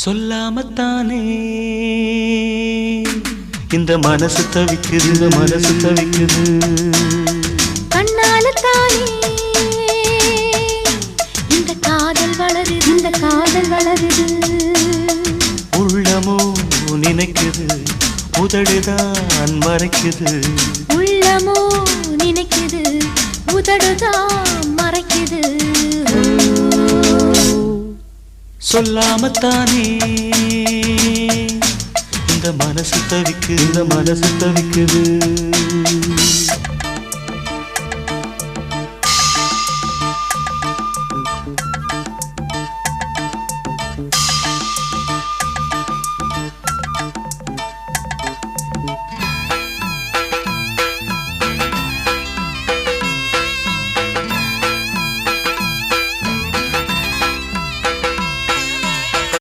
சொல்லாமத்தானே இந்த மனசு தவிக்குது, இந்த மனசு தவிக்குது. கண்ணால தானே இந்த காதல் வளருது, இந்த காதல் வளருது. உள்ளமோ நினைக்குது, உதடுதான் மறைக்குது. உள்ளமோ நினைக்குது, உதடுதான் மறைக்குது. சொல்லாமத்தானே இந்த மனசு தவிக்குது, இந்த மனசு தவிக்குது.